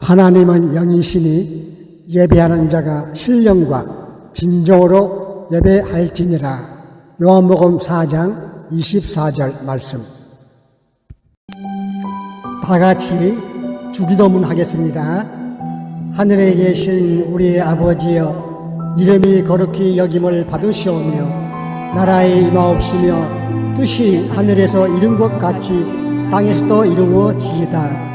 하나님은 영이시니 예배하는 자가 신령과 진정으로 예배할지니라. 요한복음 4장 24절 말씀. 다 같이 주기도문 하겠습니다. 하늘에 계신 우리 아버지여, 이름이 거룩히 여김을 받으시오며 나라의 임하옵시며 뜻이 하늘에서 이룬 것 같이 땅에서도 이루어지이다.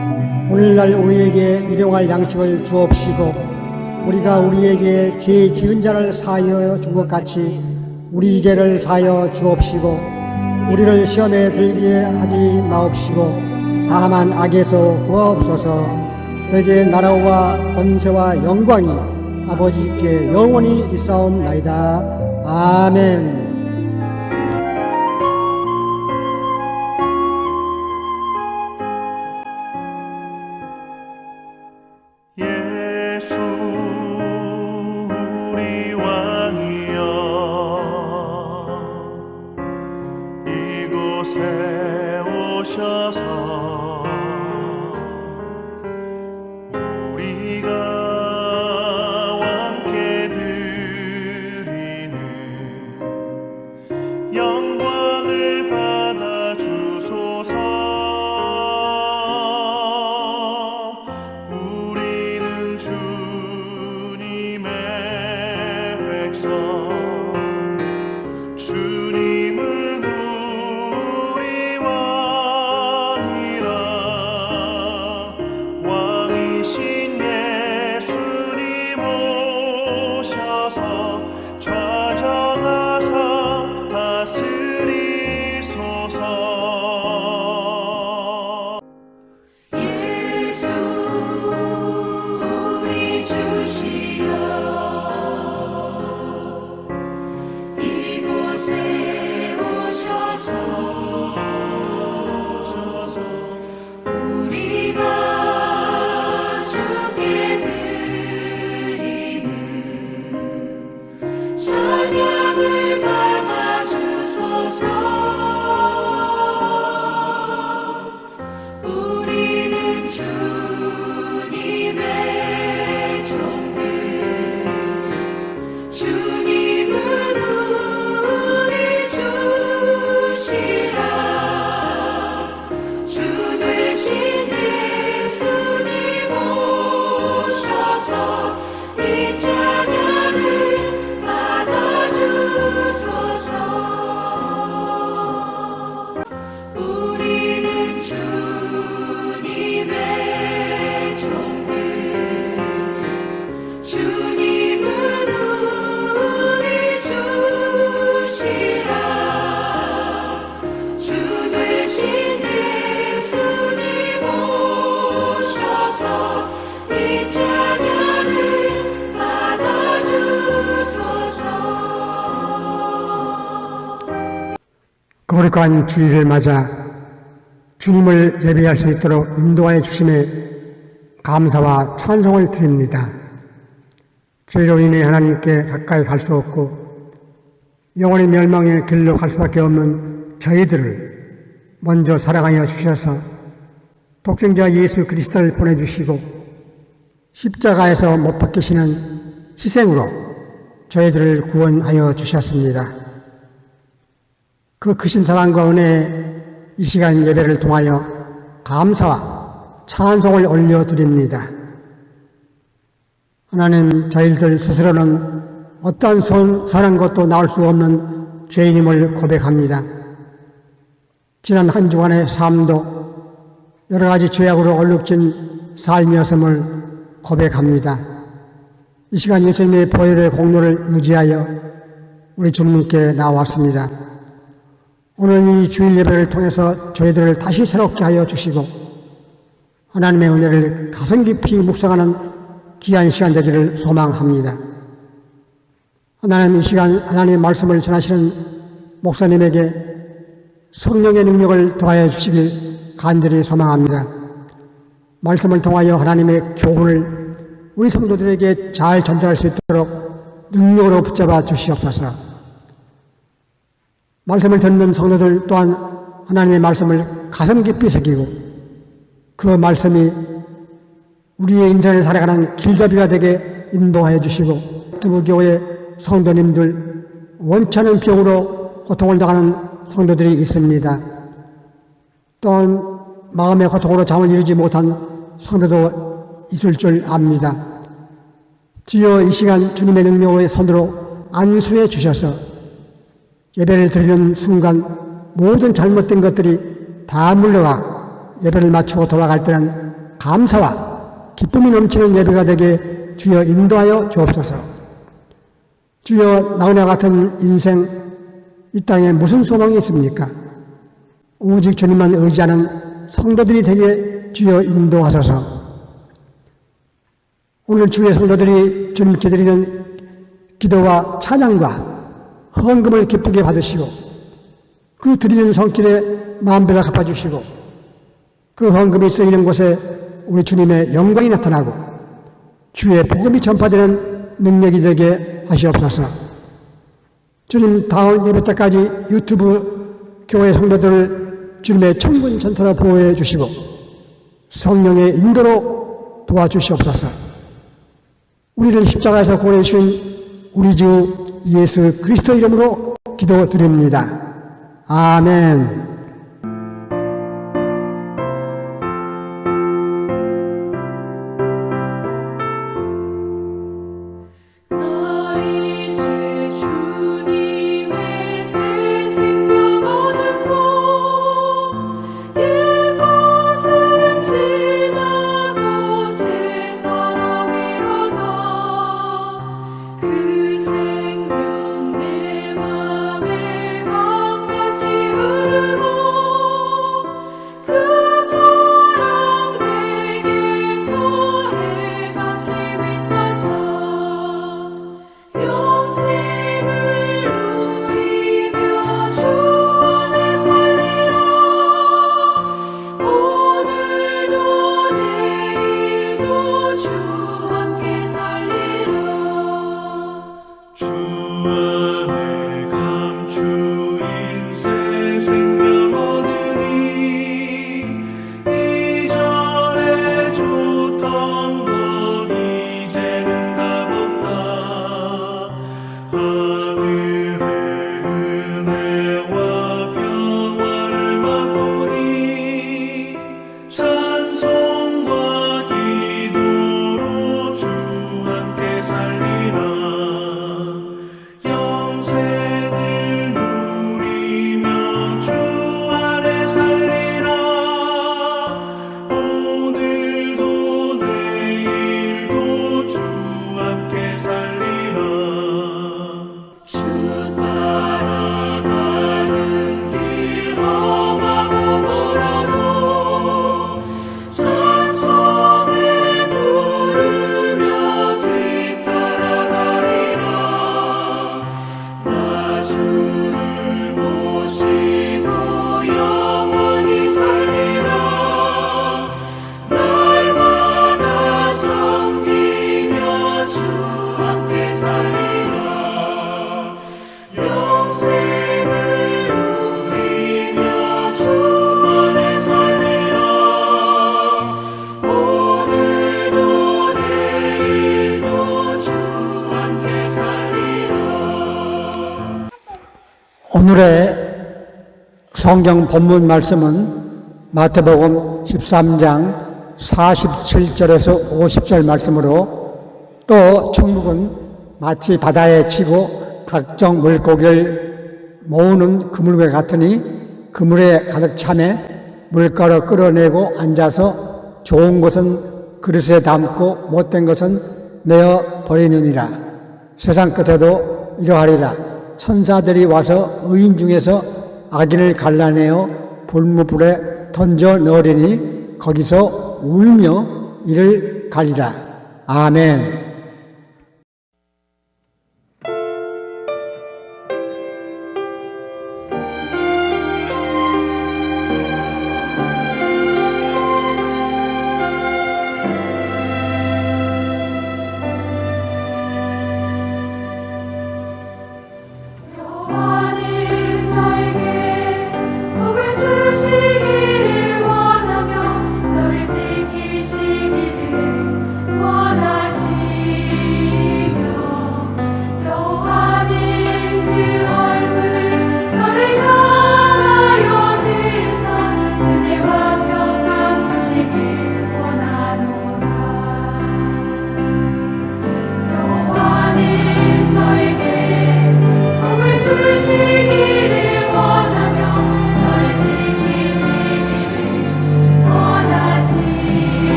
오늘날 우리에게 일용할 양식을 주옵시고 우리가 우리에게 죄 지은 자를 사하여 준 것 같이 우리 죄를 사하여 주옵시고 우리를 시험에 들게 하지 마옵시고 다만 악에서 구하옵소서. 대개 나라와 권세와 영광이 아버지께 영원히 있사옵나이다. 아멘. 예수 우리 왕이여, 이곳에 오셔서 우리가 함께 드리는 영광을 받아 주소서. 주님의 백성, 주님은 우리 왕이라. 왕이신 예수님 오셔서 좌정하사 다스리소서. 찬양을 받아주소서. 우리는 주님의 종들, 주님은 우리 주시라. 주 되신 예수님 오셔서 이 찬양을 주소서. 우리는 주님의 종들, 주님은 우리 주시라. 주 되신 예수님 오셔서 이 찬양을 받아주소서. 거룩한 주일을 맞아 주님을 예배할 수 있도록 인도하여 주심에 감사와 찬송을 드립니다. 죄로 인해 하나님께 가까이 갈 수 없고 영원히 멸망의 길로 갈 수밖에 없는 저희들을 먼저 사랑하여 주셔서 독생자 예수 그리스도를 보내주시고 십자가에서 못 박히시는 희생으로 저희들을 구원하여 주셨습니다. 그 크신 사랑과 은혜에 이 시간 예배를 통하여 감사와 찬송을 올려드립니다. 하나님, 저희들 스스로는 어떠한 선한 것도 나올 수 없는 죄인임을 고백합니다. 지난 한 주간의 삶도 여러 가지 죄악으로 얼룩진 삶이었음을 고백합니다. 이 시간 예수님의 보혈의 공로를 의지하여 우리 주님께 나왔습니다. 오늘 이 주일 예배를 통해서 저희들을 다시 새롭게 하여 주시고 하나님의 은혜를 가슴 깊이 묵상하는 귀한 시간 되기를 소망합니다. 하나님, 이 시간 하나님의 말씀을 전하시는 목사님에게 성령의 능력을 더하여 주시길 간절히 소망합니다. 말씀을 통하여 하나님의 교훈을 우리 성도들에게 잘 전달할 수 있도록 능력으로 붙잡아 주시옵소서. 말씀을 듣는 성도들 또한 하나님의 말씀을 가슴 깊이 새기고 그 말씀이 우리의 인생을 살아가는 길잡이가 되게 인도하여 주시고 두부교회 성도님들 원치 않은 병으로 고통을 당하는 성도들이 있습니다. 또한 마음의 고통으로 잠을 이루지 못한 성도도 있을 줄 압니다. 주여 이 시간 주님의 능력의 손으로 안수해 주셔서 예배를 드리는 순간 모든 잘못된 것들이 다 물러가 예배를 마치고 돌아갈 때는 감사와 기쁨이 넘치는 예배가 되게 주여 인도하여 주옵소서. 주여 나그네 같은 인생 이 땅에 무슨 소망이 있습니까? 오직 주님만 의지하는 성도들이 되게 주여 인도하소서. 오늘 주의 성도들이 주님께 드리는 기도와 찬양과 헌금을 기쁘게 받으시고 그 드리는 손길에 마음대로 갚아주시고 그 헌금이 쓰이는 곳에 우리 주님의 영광이 나타나고 주의 복음이 전파되는 능력이 되게 하시옵소서. 주님 다음 예배 때까지 유튜브 교회 성도들을 주님의 천군 전사로 보호해 주시고 성령의 인도로 도와주시옵소서. 우리를 십자가에서 구원해 주신 우리 주 예수 그리스도 이름으로 기도드립니다. 아멘. 나 이제 주님의 새 생명 얻었고 옛것은 지나고 새 사람이로다. 그 생명 내 맘에 강같이 흐르고 그 사랑 내게서 해같이 빛난다. 영생을 누리며 주 안에 살리라. 오늘도 내일도 주 함께 살리라. 주 안에 감추인 새 생명 얻으니 이전에 줬던 것 이제는 값없다. 하늘의 은혜와 평화를 맛보니 찬송과 기도로 주 함께 살리라. 영생을 누리며 주 안에 살리라. 오늘도 내일도 주 함께 살리라. 주 따라가는 길 험하고 멀어도 찬송을 부르며 뒤따라가리라. 나 주를 모시고 영원히 살리라. 날마다 섬기며 주 함께 살리라. 영생을 누리며 주 안에 살리라. 오늘도 내일도 주 함께 살리라. 오늘의 성경 본문 말씀은 마태복음 13장 47절에서 50절 말씀으로 또 천국은 마치 바다에 치고 각종 물고기를 모으는 그물과 같으니 그물에 가득 차매 물가로 끌어내고 앉아서 좋은 것은 그릇에 담고 못된 것은 내어 버리느니라. 세상 끝에도 이러하리라. 천사들이 와서 의인 중에서 악인을 갈라내어 불무불에 던져 넣으리니 거기서 울며 이를 가리라. 아멘. 여호와는 너에게 복을 주시기를 원하며 너를 지키시기를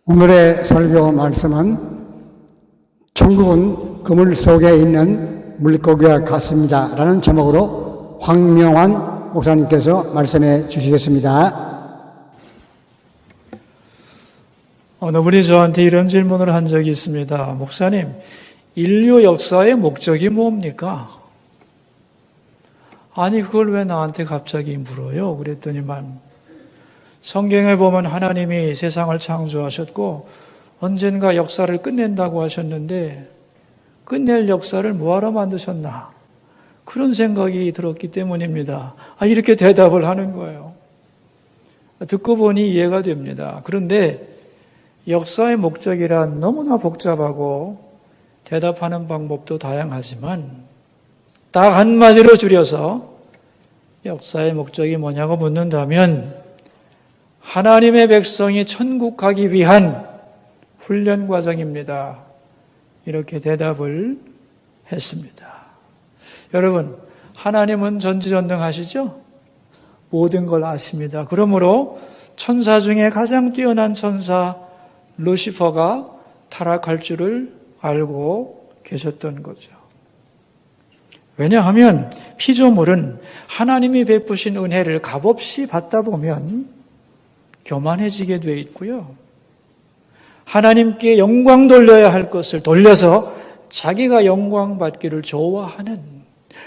오늘의 설교 말씀은 천국은 그물 속에 있는 물고기와 같습니다 라는 제목으로 황명환 목사님께서 말씀해 주시겠습니다. 어느 분이 저한테 이런 질문을 한 적이 있습니다. 목사님, 인류 역사의 목적이 뭡니까? 아니, 그걸 왜 나한테 갑자기 물어요? 그랬더니만 성경에 보면 하나님이 세상을 창조하셨고 언젠가 역사를 끝낸다고 하셨는데 끝낼 역사를 뭐하러 만드셨나? 그런 생각이 들었기 때문입니다. 이렇게 대답을 하는 거예요. 듣고 보니 이해가 됩니다. 그런데 역사의 목적이란 너무나 복잡하고 대답하는 방법도 다양하지만 딱 한마디로 줄여서 역사의 목적이 뭐냐고 묻는다면 하나님의 백성이 천국 가기 위한 훈련 과정입니다. 이렇게 대답을 했습니다. 여러분, 하나님은 전지전능하시죠? 모든 걸 아십니다. 그러므로 천사 중에 가장 뛰어난 천사 루시퍼가 타락할 줄을 알고 계셨던 거죠. 왜냐하면 피조물은 하나님이 베푸신 은혜를 값없이 받다 보면 교만해지게 돼 있고요. 하나님께 영광 돌려야 할 것을 돌려서 자기가 영광 받기를 좋아하는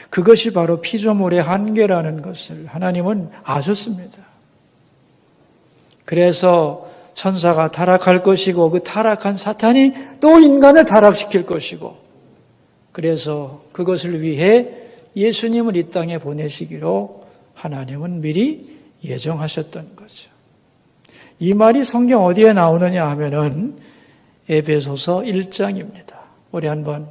그것이 바로 피조물의 한계라는 것을 하나님은 아셨습니다. 그래서 천사가 타락할 것이고 그 타락한 사탄이 또 인간을 타락시킬 것이고 그래서 그것을 위해 예수님을 이 땅에 보내시기로 하나님은 미리 예정하셨던 거죠. 이 말이 성경 어디에 나오느냐 하면은 에베소서 1장입니다. 우리 한번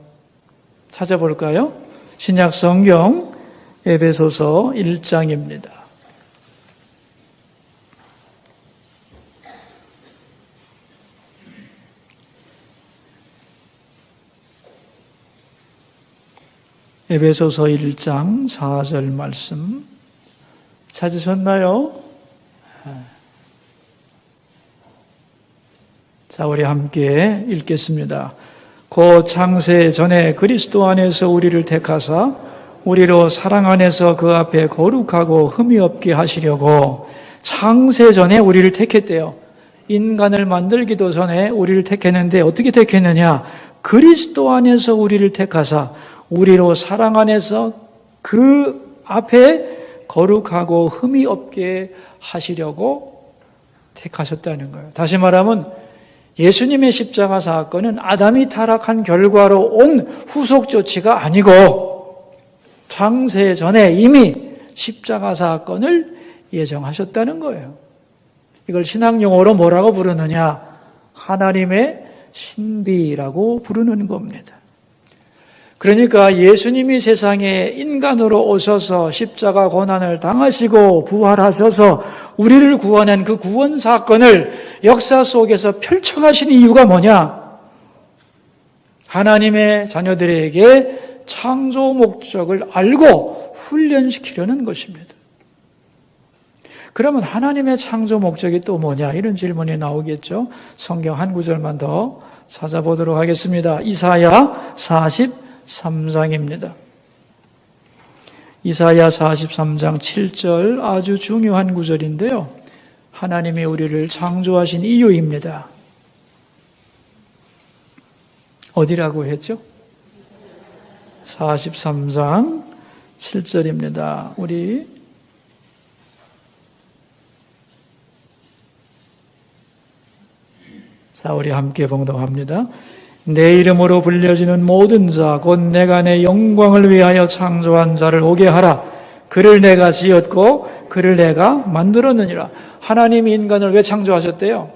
찾아볼까요? 신약 성경 에베소서 1장입니다. 에베소서 1장 4절 말씀 찾으셨나요? 자, 우리 함께 읽겠습니다. 곧 창세 전에 그리스도 안에서 우리를 택하사 우리로 사랑 안에서 그 앞에 거룩하고 흠이 없게 하시려고 창세 전에 우리를 택했대요. 인간을 만들기도 전에 우리를 택했는데 어떻게 택했느냐? 그리스도 안에서 우리를 택하사 우리로 사랑 안에서 그 앞에 거룩하고 흠이 없게 하시려고 택하셨다는 거예요. 다시 말하면 예수님의 십자가 사건은 아담이 타락한 결과로 온 후속 조치가 아니고 창세 전에 이미 십자가 사건을 예정하셨다는 거예요. 이걸 신학용어로 뭐라고 부르느냐? 하나님의 신비라고 부르는 겁니다. 그러니까 예수님이 세상에 인간으로 오셔서 십자가 고난을 당하시고 부활하셔서 우리를 구원한 그 구원 사건을 역사 속에서 펼쳐가신 이유가 뭐냐? 하나님의 자녀들에게 창조 목적을 알고 훈련시키려는 것입니다. 그러면 하나님의 창조 목적이 또 뭐냐? 이런 질문이 나오겠죠. 성경 한 구절만 더 찾아보도록 하겠습니다. 이사야 43장입니다. 이사야 43장 7절 아주 중요한 구절인데요. 하나님이 우리를 창조하신 이유입니다. 어디라고 했죠? 43장 7절입니다. 우리 함께 봉독합니다. 내 이름으로 불려지는 모든 자 곧 내가 내 영광을 위하여 창조한 자를 오게 하라. 그를 내가 지었고 그를 내가 만들었느니라. 하나님이 인간을 왜 창조하셨대요?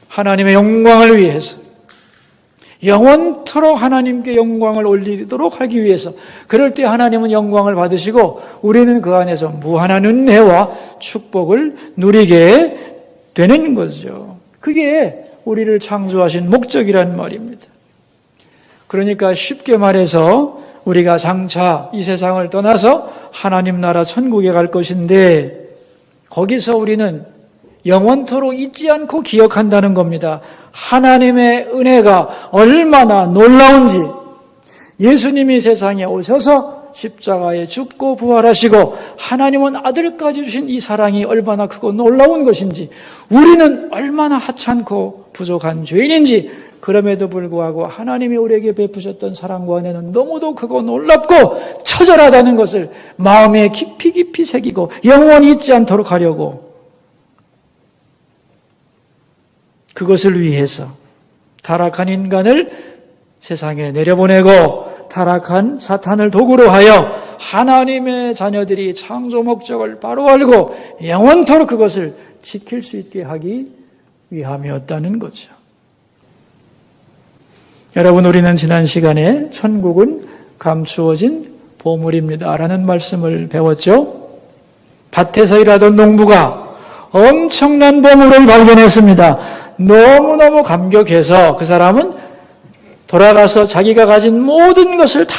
하나님의 영광을 위해서. 영원토록 하나님께 영광을 올리도록 하기 위해서, 그럴 때 하나님은 영광을 받으시고 우리는 그 안에서 무한한 은혜와 축복을 누리게 되는 거죠. 그게 우리를 창조하신 목적이란 말입니다. 그러니까 쉽게 말해서 우리가 장차 이 세상을 떠나서 하나님 나라 천국에 갈 것인데, 거기서 우리는 영원토록 잊지 않고 기억한다는 겁니다. 하나님의 은혜가 얼마나 놀라운지, 예수님이 세상에 오셔서 십자가에 죽고 부활하시고 하나님은 아들까지 주신 이 사랑이 얼마나 크고 놀라운 것인지, 우리는 얼마나 하찮고 부족한 죄인인지, 그럼에도 불구하고 하나님이 우리에게 베푸셨던 사랑과 은혜는 너무도 크고 놀랍고 처절하다는 것을 마음에 깊이 깊이 새기고 영원히 잊지 않도록 하려고, 그것을 위해서 타락한 인간을 세상에 내려보내고 타락한 사탄을 도구로 하여 하나님의 자녀들이 창조 목적을 바로 알고 영원토록 그것을 지킬 수 있게 하기 위함이었다는 거죠. 여러분, 우리는 지난 시간에 천국은 감추어진 보물입니다 라는 말씀을 배웠죠. 밭에서 일하던 농부가 엄청난 보물을 발견했습니다. 너무너무 감격해서 그 사람은 돌아가서 자기가 가진 모든 것을 다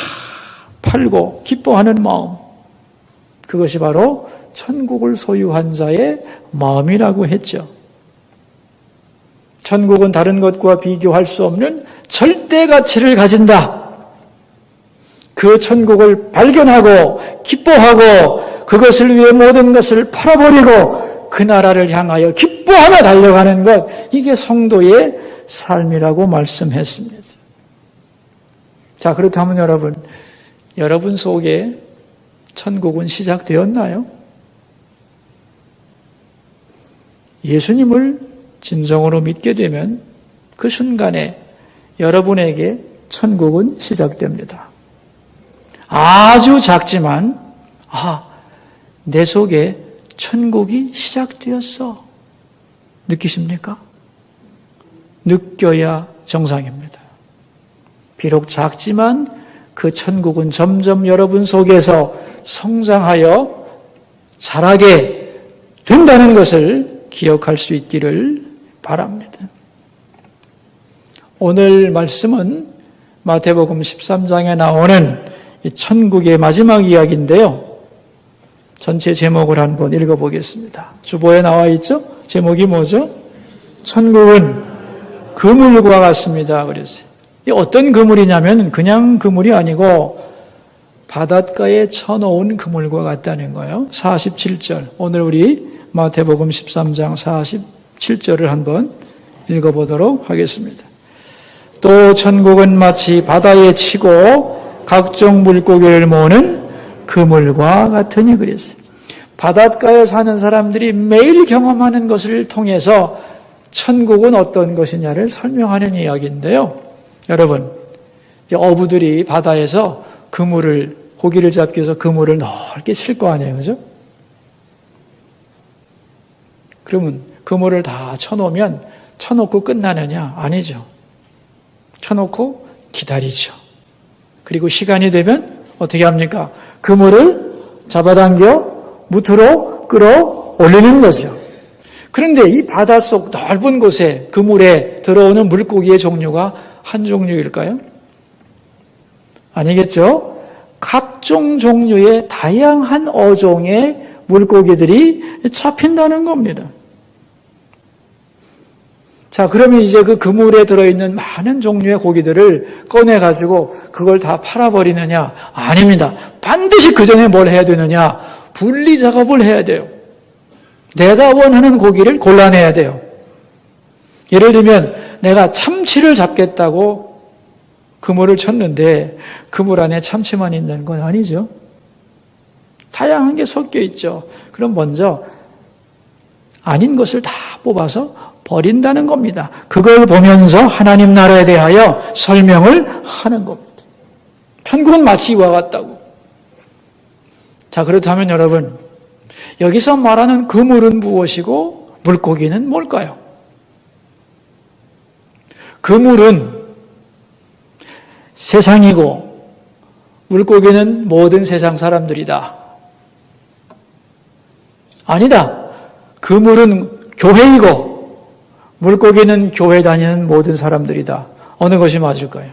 팔고 기뻐하는 마음, 그것이 바로 천국을 소유한 자의 마음이라고 했죠. 천국은 다른 것과 비교할 수 없는 절대 가치를 가진다. 그 천국을 발견하고 기뻐하고 그것을 위해 모든 것을 팔아버리고 그 나라를 향하여 기뻐하며 달려가는 것, 이게 성도의 삶이라고 말씀했습니다. 자, 그렇다면 여러분 속에 천국은 시작되었나요? 예수님을 진정으로 믿게 되면 그 순간에 여러분에게 천국은 시작됩니다. 아주 작지만, 내 속에 천국이 시작되었어. 느끼십니까? 느껴야 정상입니다. 비록 작지만 그 천국은 점점 여러분 속에서 성장하여 자라게 된다는 것을 기억할 수 있기를 바랍니다. 오늘 말씀은 마태복음 13장에 나오는 이 천국의 마지막 이야기인데요. 전체 제목을 한번 읽어보겠습니다. 주보에 나와 있죠? 제목이 뭐죠? 천국은 그물과 같습니다. 그랬어요. 이 어떤 그물이냐면 그냥 그물이 아니고 바닷가에 쳐놓은 그물과 같다는 거예요. 47절. 오늘 우리 마태복음 13장 47절을 한번 읽어보도록 하겠습니다. 또 천국은 마치 바다에 치고 각종 물고기를 모으는 그물과 같으니 그랬어요. 바닷가에 사는 사람들이 매일 경험하는 것을 통해서 천국은 어떤 것이냐를 설명하는 이야기인데요. 여러분, 어부들이 바다에서 고기를 잡기 위해서 그물을 넓게 칠 거 아니에요, 그죠? 그러면 그물을 다 쳐놓고 끝나느냐? 아니죠. 쳐놓고 기다리죠. 그리고 시간이 되면 어떻게 합니까? 그물을 잡아당겨 무트로 끌어 올리는 거죠. 그런데 이 바닷속 넓은 곳에 그물에 들어오는 물고기의 종류가 한 종류일까요? 아니겠죠? 각종 종류의 다양한 어종의 물고기들이 잡힌다는 겁니다. 자, 그러면 이제 그 그물에 들어있는 많은 종류의 고기들을 꺼내가지고 그걸 다 팔아버리느냐? 아닙니다. 반드시 그 전에 뭘 해야 되느냐? 분리 작업을 해야 돼요. 내가 원하는 고기를 골라내야 돼요. 예를 들면 내가 참치를 잡겠다고 그물을 쳤는데 그물 안에 참치만 있는 건 아니죠. 다양한 게 섞여 있죠. 그럼 먼저 아닌 것을 다 뽑아서 버린다는 겁니다. 그걸 보면서 하나님 나라에 대하여 설명을 하는 겁니다. 천국은 마치 이와 같다고. 자, 그렇다면 여러분, 여기서 말하는 그물은 무엇이고 물고기는 뭘까요? 그물은 세상이고 물고기는 모든 세상 사람들이다. 아니다. 그물은 교회이고 물고기는 교회 다니는 모든 사람들이다. 어느 것이 맞을까요?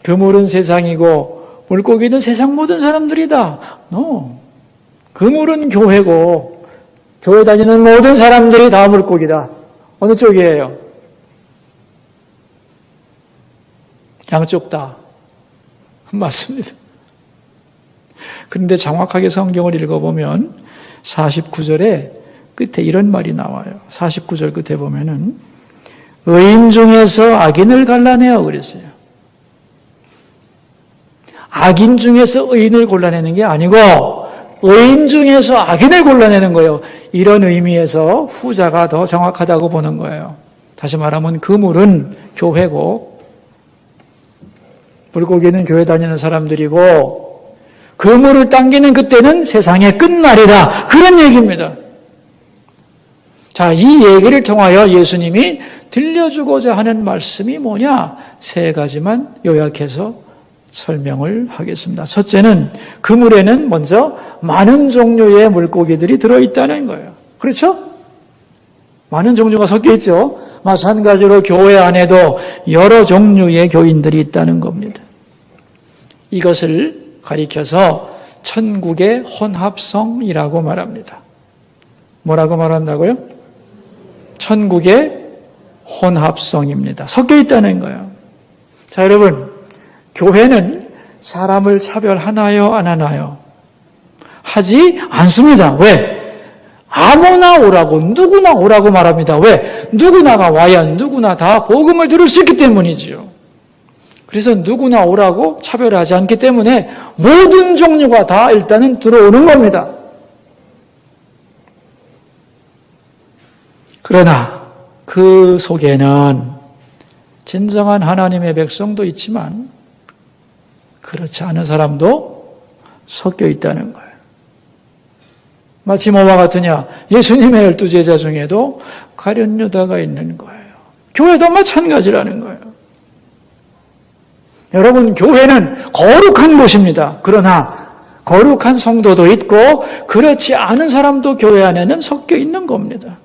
그물은 세상이고 물고기는 세상 모든 사람들이다. 그물은 교회고 교회 다니는 모든 사람들이 다 물고기다. 어느 쪽이에요? 양쪽 다. 맞습니다. 그런데 정확하게 성경을 읽어보면 49절에 끝에 이런 말이 나와요. 49절 끝에 보면은 의인 중에서 악인을 갈라내어 그랬어요. 악인 중에서 의인을 골라내는 게 아니고 의인 중에서 악인을 골라내는 거예요. 이런 의미에서 후자가 더 정확하다고 보는 거예요. 다시 말하면 그물은 교회고 물고기는 교회 다니는 사람들이고 그물을 당기는 그때는 세상의 끝날이다. 그런 얘기입니다. 자, 이 얘기를 통하여 예수님이 들려주고자 하는 말씀이 뭐냐? 세 가지만 요약해서 설명을 하겠습니다. 첫째는 그물에는 먼저 많은 종류의 물고기들이 들어있다는 거예요. 그렇죠? 많은 종류가 섞여 있죠. 마찬가지로 교회 안에도 여러 종류의 교인들이 있다는 겁니다. 이것을 가리켜서 천국의 혼합성이라고 말합니다. 뭐라고 말한다고요? 천국의 혼합성입니다. 섞여 있다는 거예요. 자, 여러분, 교회는 사람을 차별하나요, 안 하나요? 하지 않습니다. 왜? 아무나 오라고, 누구나 오라고 말합니다. 왜? 누구나가 와야 누구나 다 복음을 들을 수 있기 때문이지요. 그래서 누구나 오라고 차별하지 않기 때문에 모든 종류가 다 일단은 들어오는 겁니다. 그러나 그 속에는 진정한 하나님의 백성도 있지만 그렇지 않은 사람도 섞여 있다는 거예요. 마치 뭐와 같으냐? 예수님의 12제자 중에도 가룟 유다가 있는 거예요. 교회도 마찬가지라는 거예요. 여러분, 교회는 거룩한 곳입니다. 그러나 거룩한 성도도 있고 그렇지 않은 사람도 교회 안에는 섞여 있는 겁니다.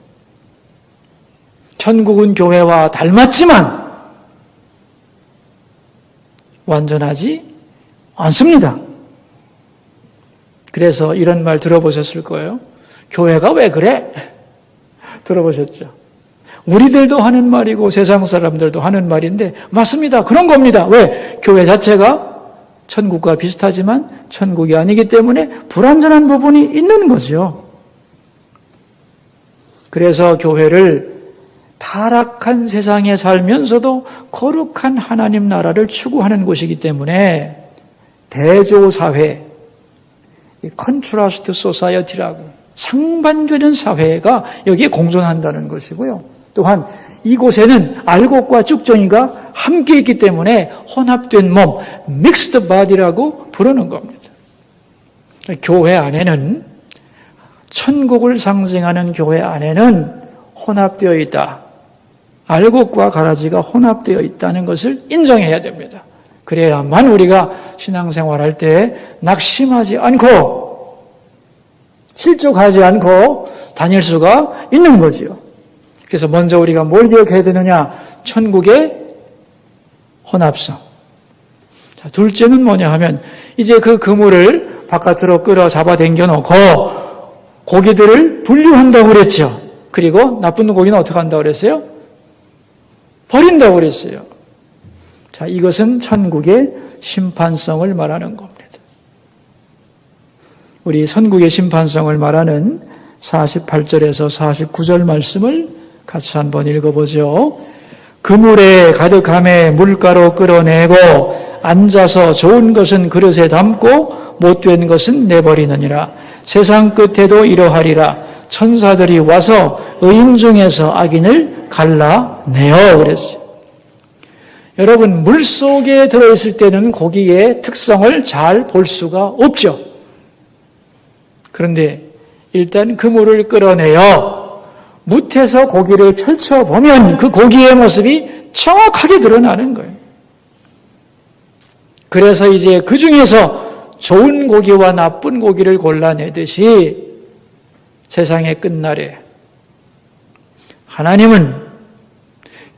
천국은 교회와 닮았지만 완전하지 않습니다. 그래서 이런 말 들어보셨을 거예요. 교회가 왜 그래? 들어보셨죠? 우리들도 하는 말이고 세상 사람들도 하는 말인데 맞습니다. 그런 겁니다. 왜? 교회 자체가 천국과 비슷하지만 천국이 아니기 때문에 불완전한 부분이 있는 거죠. 그래서 교회를 타락한 세상에 살면서도 거룩한 하나님 나라를 추구하는 곳이기 때문에 대조사회, 컨트라스트 소사이어티라고 상반되는 사회가 여기에 공존한다는 것이고요. 또한 이곳에는 알곡과 쭉정이가 함께 있기 때문에 혼합된 몸, 믹스드 바디라고 부르는 겁니다. 교회 안에는, 천국을 상징하는 교회 안에는 혼합되어 있다. 알곡과 가라지가 혼합되어 있다는 것을 인정해야 됩니다. 그래야만 우리가 신앙생활할 때 낙심하지 않고 실족하지 않고 다닐 수가 있는 거지요. 그래서 먼저 우리가 뭘 기억해야 되느냐? 천국의 혼합성. 자, 둘째는 뭐냐 하면 이제 그 그물을 바깥으로 끌어 잡아당겨 놓고 고기들을 분류한다고 그랬죠. 그리고 나쁜 고기는 어떻게 한다고 그랬어요? 버린다고 그랬어요. 자, 이것은 천국의 심판성을 말하는 겁니다. 우리 선국의 심판성을 말하는 48절에서 49절 말씀을 같이 한번 읽어보죠. 그물에 가득함에 물가로 끌어내고 앉아서 좋은 것은 그릇에 담고 못된 것은 내버리느니라. 세상 끝에도 이러하리라. 천사들이 와서 의인 중에서 악인을 갈라내어 그랬어요. 여러분, 물속에 들어있을 때는 고기의 특성을 잘 볼 수가 없죠. 그런데 일단 그물을 끌어내어 뭇에서 고기를 펼쳐보면 그 고기의 모습이 정확하게 드러나는 거예요. 그래서 이제 그 중에서 좋은 고기와 나쁜 고기를 골라내듯이 세상의 끝날에 하나님은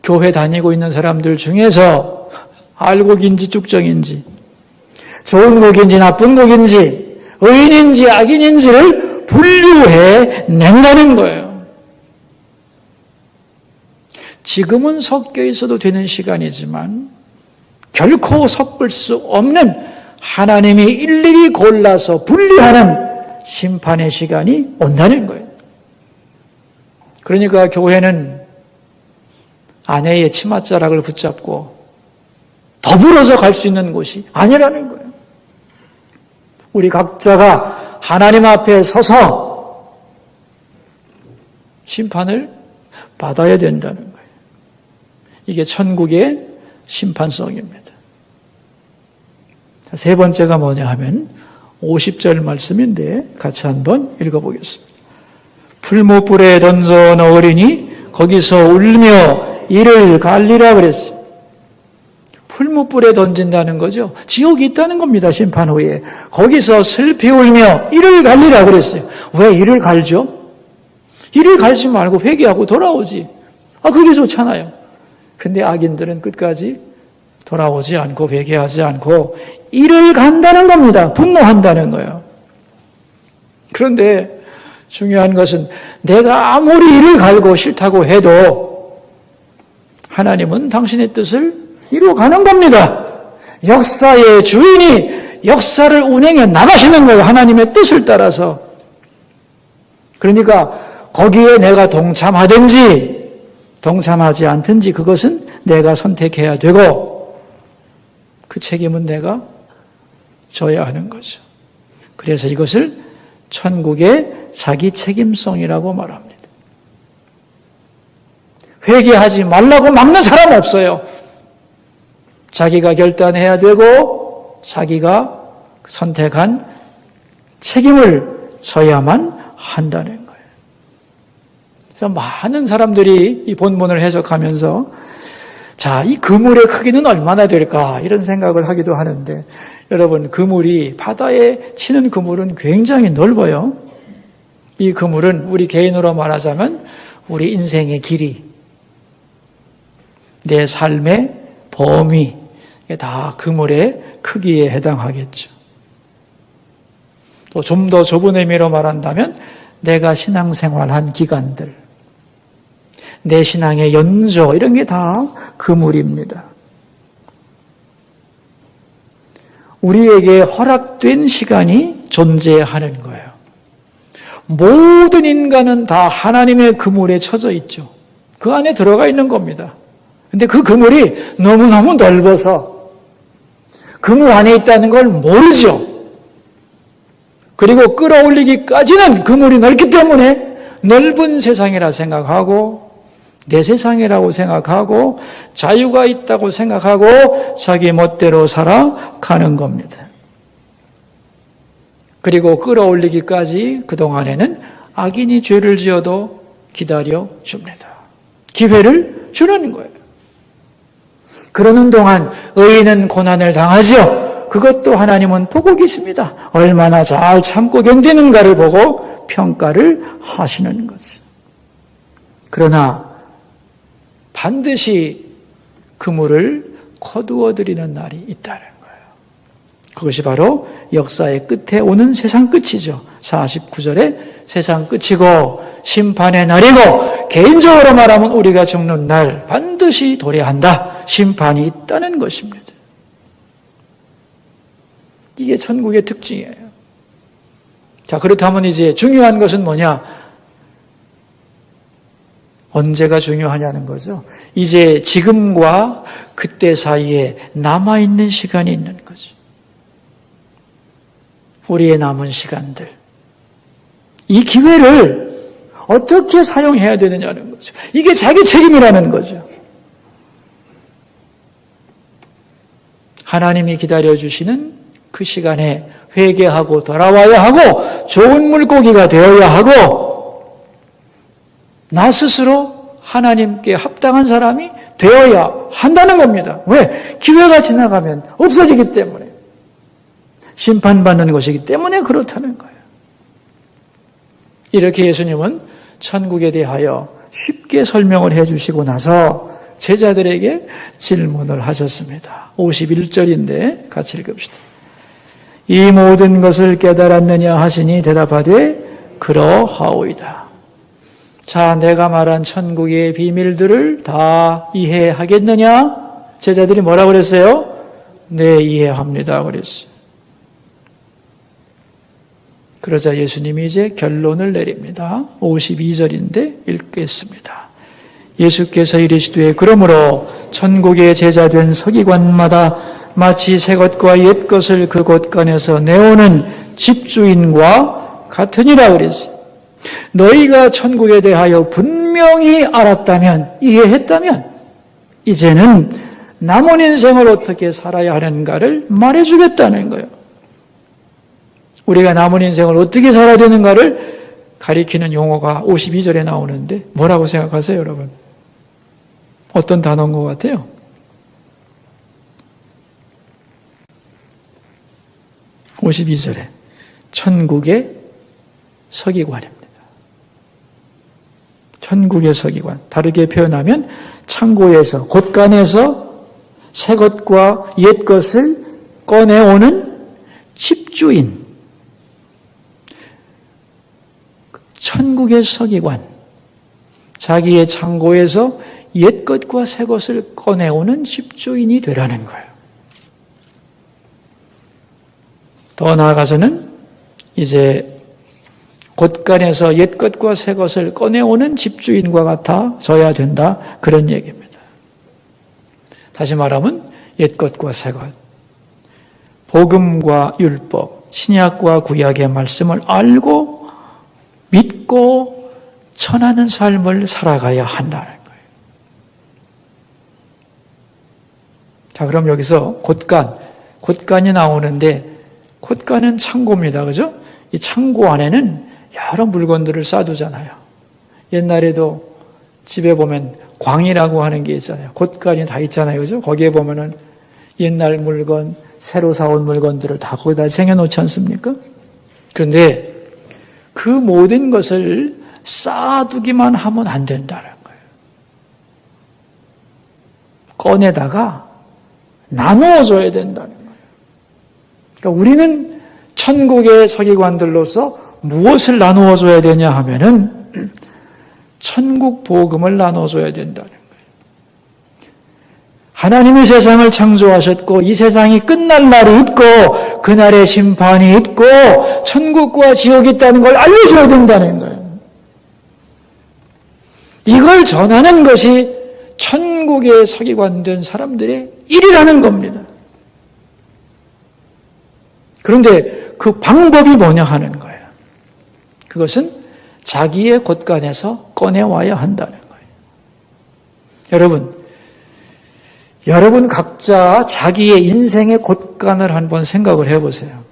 교회 다니고 있는 사람들 중에서 알곡인지 쭉정인지 좋은 고기인지 나쁜 고기인지 의인인지 악인인지를 분류해 낸다는 거예요. 지금은 섞여 있어도 되는 시간이지만 결코 섞을 수 없는 하나님이 일일이 골라서 분리하는 심판의 시간이 온다는 거예요. 그러니까 교회는 아내의 치맛자락을 붙잡고 더불어서 갈 수 있는 곳이 아니라는 거예요. 우리 각자가 하나님 앞에 서서 심판을 받아야 된다는 거예요. 이게 천국의 심판성입니다. 세 번째가 뭐냐 하면 50절 말씀인데 같이 한번 읽어보겠습니다. 풀무불에 던져 넣으리니 거기서 울며 이를 갈리라 그랬어요. 풀무불에 던진다는 거죠. 지옥이 있다는 겁니다. 심판 후에. 거기서 슬피 울며 이를 갈리라 그랬어요. 왜 이를 갈죠? 이를 갈지 말고 회개하고 돌아오지. 그게 좋잖아요. 근데 악인들은 끝까지 돌아오지 않고 회개하지 않고 이를 간다는 겁니다. 분노한다는 거예요. 그런데 중요한 것은 내가 아무리 이를 갈고 싫다고 해도 하나님은 당신의 뜻을 이루어가는 겁니다. 역사의 주인이 역사를 운행해 나가시는 거예요. 하나님의 뜻을 따라서. 그러니까 거기에 내가 동참하든지 동참하지 않든지 그것은 내가 선택해야 되고 그 책임은 내가 져야 하는 거죠. 그래서 이것을 천국의 자기 책임성이라고 말합니다. 회개하지 말라고 막는 사람 없어요. 자기가 결단해야 되고 자기가 선택한 책임을 져야만 한다는 거예요. 그래서 많은 사람들이 이 본문을 해석하면서 자, 이 그물의 크기는 얼마나 될까 이런 생각을 하기도 하는데 여러분 그물이 바다에 치는 그물은 굉장히 넓어요. 이 그물은 우리 개인으로 말하자면 우리 인생의 길이 내 삶의 범위 다 그물의 크기에 해당하겠죠. 또 좀 더 좁은 의미로 말한다면 내가 신앙생활한 기간들 내 신앙의 연조 이런 게 다 그물입니다. 우리에게 허락된 시간이 존재하는 거예요. 모든 인간은 다 하나님의 그물에 처져 있죠. 그 안에 들어가 있는 겁니다. 근데 그 그물이 너무너무 넓어서 그물 안에 있다는 걸 모르죠. 그리고 끌어올리기까지는 그물이 넓기 때문에 넓은 세상이라 생각하고 내 세상이라고 생각하고 자유가 있다고 생각하고 자기 멋대로 살아가는 겁니다. 그리고 끌어올리기까지 그동안에는 악인이 죄를 지어도 기다려 줍니다. 기회를 주는 거예요. 그러는 동안 의인은 고난을 당하죠. 그것도 하나님은 보고 계십니다. 얼마나 잘 참고 견디는가를 보고 평가를 하시는 거죠. 그러나 반드시 그물을 거두어드리는 날이 있다는 거예요. 그것이 바로 역사의 끝에 오는 세상 끝이죠. 49절에 세상 끝이고 심판의 날이고 개인적으로 말하면 우리가 죽는 날 반드시 도래한다. 심판이 있다는 것입니다. 이게 천국의 특징이에요. 자, 그렇다면 이제 중요한 것은 뭐냐? 언제가 중요하냐는 거죠. 이제 지금과 그때 사이에 남아있는 시간이 있는 거죠. 우리의 남은 시간들. 이 기회를 어떻게 사용해야 되느냐는 거죠. 이게 자기 책임이라는 거죠. 하나님이 기다려주시는 그 시간에 회개하고 돌아와야 하고 좋은 물고기가 되어야 하고 나 스스로 하나님께 합당한 사람이 되어야 한다는 겁니다. 왜? 기회가 지나가면 없어지기 때문에. 심판받는 것이기 때문에 그렇다는 거예요. 이렇게 예수님은 천국에 대하여 쉽게 설명을 해주시고 나서 제자들에게 질문을 하셨습니다. 51절인데 같이 읽읍시다. 이 모든 것을 깨달았느냐 하시니 대답하되 그러하오이다. 자, 내가 말한 천국의 비밀들을 다 이해하겠느냐? 제자들이 뭐라고 그랬어요? 네, 이해합니다 그랬어요. 그러자 예수님이 이제 결론을 내립니다. 52절인데 읽겠습니다. 예수께서 이르시되 그러므로 천국의 제자된 서기관마다 마치 새 것과 옛 것을 그 곳간에서 내오는 집주인과 같으니라 그랬어요. 너희가 천국에 대하여 분명히 알았다면, 이해했다면 이제는 남은 인생을 어떻게 살아야 하는가를 말해주겠다는 거예요. 우리가 남은 인생을 어떻게 살아야 되는가를 가리키는 용어가 52절에 나오는데 뭐라고 생각하세요, 여러분? 어떤 단어인 것 같아요? (52절에) 천국의 서기관입니다. 천국의 서기관. 다르게 표현하면 창고에서, 곳간에서 새 것과 옛 것을 꺼내오는 집주인. 천국의 서기관. 자기의 창고에서 옛 것과 새 것을 꺼내오는 집주인이 되라는 거예요. 더 나아가서는 이제 곳간에서 옛 것과 새 것을 꺼내오는 집주인과 같아져야 된다. 그런 얘기입니다. 다시 말하면 옛 것과 새 것. 복음과 율법, 신약과 구약의 말씀을 알고 믿고 전하는 삶을 살아가야 한다는 거예요. 자, 그럼 여기서 곳간이 나오는데 곳간은 창고입니다. 그죠? 이 창고 안에는 여러 물건들을 쌓아두잖아요. 옛날에도 집에 보면 광이라고 하는 게 있잖아요. 곳간이 다 있잖아요. 그죠? 거기에 보면은 옛날 물건, 새로 사온 물건들을 다 거기다 쟁여놓지 않습니까? 그런데 그 모든 것을 쌓아두기만 하면 안 된다는 거예요. 꺼내다가 나누어줘야 된다는 거예요. 그러니까 우리는 천국의 서기관들로서 무엇을 나누어줘야 되냐 하면은 천국 복음을 나눠줘야 된다는 거예요. 하나님이 세상을 창조하셨고 이 세상이 끝날 날이 있고 그날의 심판이 있고 천국과 지옥이 있다는 걸 알려줘야 된다는 거예요. 이걸 전하는 것이 천국의 서기관 된 사람들의 일이라는 겁니다. 그런데 그 방법이 뭐냐 하는 거예요. 그것은 자기의 곳간에서 꺼내와야 한다는 거예요. 여러분 각자 자기의 인생의 곳간을 한번 생각을 해보세요.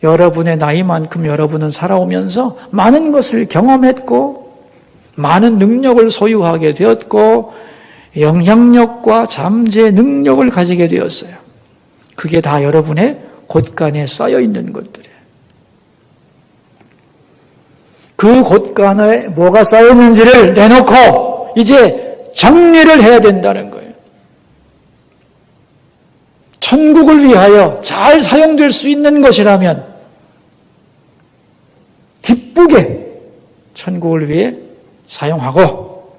여러분의 나이만큼 여러분은 살아오면서 많은 것을 경험했고 많은 능력을 소유하게 되었고 영향력과 잠재 능력을 가지게 되었어요. 그게 다 여러분의 곳간에 쌓여 있는 것들이에요. 그 곳간에 뭐가 쌓여 있는지를 내놓고 이제 정리를 해야 된다는 거예요. 천국을 위하여 잘 사용될 수 있는 것이라면 기쁘게 천국을 위해 사용하고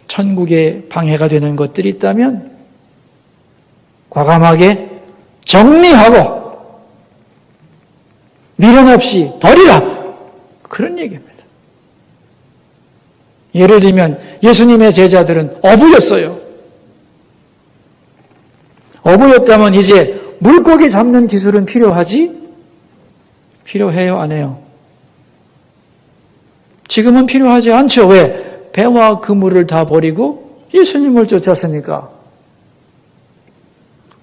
천국에 방해가 되는 것들이 있다면 과감하게 정리하고 미련 없이 버리라. 그런 얘기입니다. 예를 들면 예수님의 제자들은 어부였어요. 어부였다면 이제 물고기 잡는 기술은 필요하지? 필요해요? 안 해요? 지금은 필요하지 않죠. 왜? 배와 그물을 다 버리고 예수님을 쫓았으니까.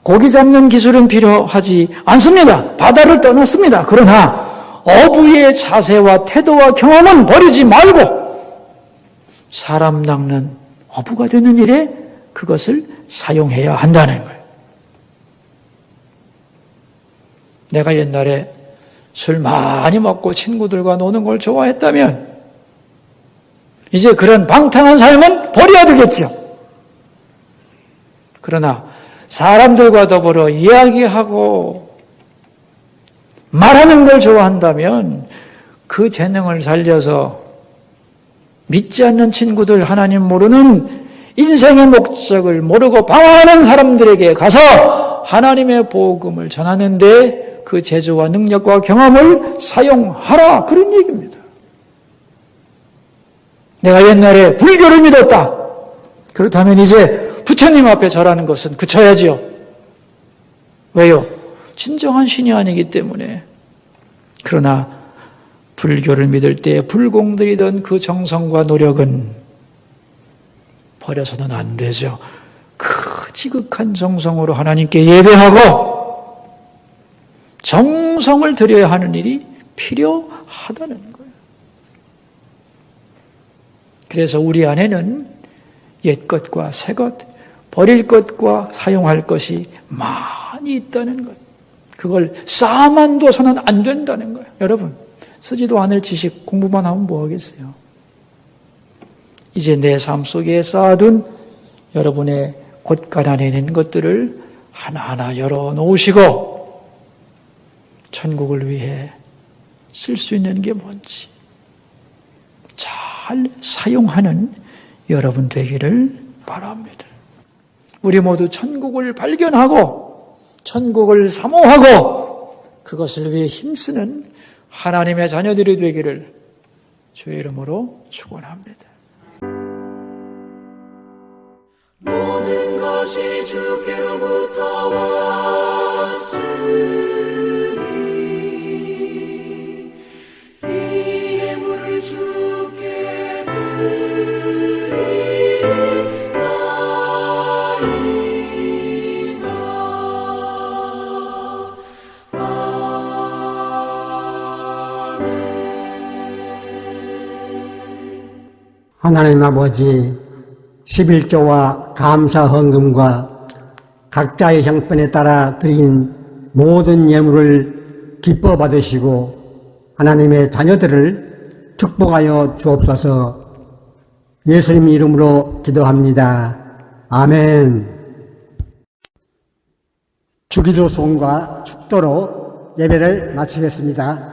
고기 잡는 기술은 필요하지 않습니다. 바다를 떠났습니다. 그러나 어부의 자세와 태도와 경험은 버리지 말고 사람 낚는 어부가 되는 일에 그것을 사용해야 한다는 거예요. 내가 옛날에 술 많이 먹고 친구들과 노는 걸 좋아했다면 이제 그런 방탕한 삶은 버려야 되겠죠. 그러나 사람들과 더불어 이야기하고 말하는 걸 좋아한다면 그 재능을 살려서 믿지 않는 친구들, 하나님 모르는 인생의 목적을 모르고 방황하는 사람들에게 가서 하나님의 복음을 전하는데 그 재주와 능력과 경험을 사용하라, 그런 얘기입니다. 내가 옛날에 불교를 믿었다. 그렇다면 이제 부처님 앞에 절하는 것은 그쳐야지요. 왜요? 진정한 신이 아니기 때문에. 그러나 불교를 믿을 때 불공들이던 그 정성과 노력은 버려서는 안 되죠. 그 지극한 정성으로 하나님께 예배하고 정성을 들여야 하는 일이 필요하다는 거예요. 그래서 우리 안에는 옛 것과 새 것, 버릴 것과 사용할 것이 많이 있다는 것. 그걸 쌓아만 둬서는 안 된다는 거예요. 여러분, 쓰지도 않을 지식 공부만 하면 뭐 하겠어요? 이제 내 삶 속에 쌓아둔 여러분의 곳간 안에 있는 것들을 하나하나 열어놓으시고 천국을 위해 쓸 수 있는 게 뭔지 잘 사용하는 여러분 되기를 바랍니다. 우리 모두 천국을 발견하고 천국을 사모하고 그것을 위해 힘쓰는 하나님의 자녀들이 되기를 주의 이름으로 축원합니다. 모든 것이 주께로부터 왔으니 이 예물을 주께 하나님 아버지, 11조와 감사 헌금과 각자의 형편에 따라 드린 모든 예물을 기뻐 받으시고 하나님의 자녀들을 축복하여 주옵소서. 예수님 이름으로 기도합니다. 아멘. 주기도 송과 축도로 예배를 마치겠습니다.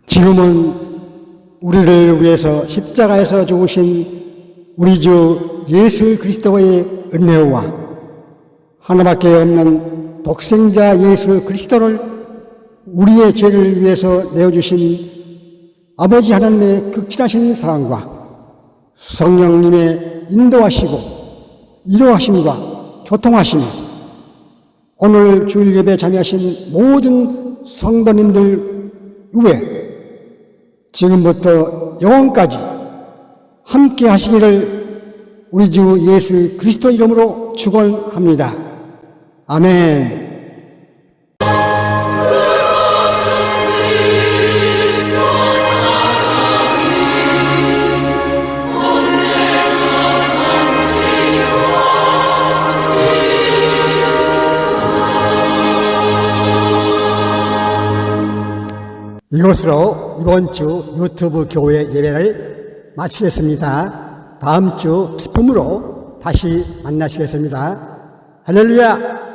지금은 우리를 위해서 십자가에서 죽으신 우리 주 예수 그리스도의 은혜와 하나밖에 없는 독생자 예수 그리스도를 우리의 죄를 위해서 내어주신 아버지 하나님의 극진하신 사랑과 성령님의 인도하시고 이루하심과 교통하심이 오늘 주일 예배 참여하신 모든 성도님들 위에 지금부터 영원까지 함께 하시기를 우리 주 예수 그리스도 이름으로 축원합니다. 아멘. 이것으로 이번 주 유튜브 교회 예배를 마치겠습니다. 다음 주 기쁨으로 다시 만나시겠습니다. 할렐루야!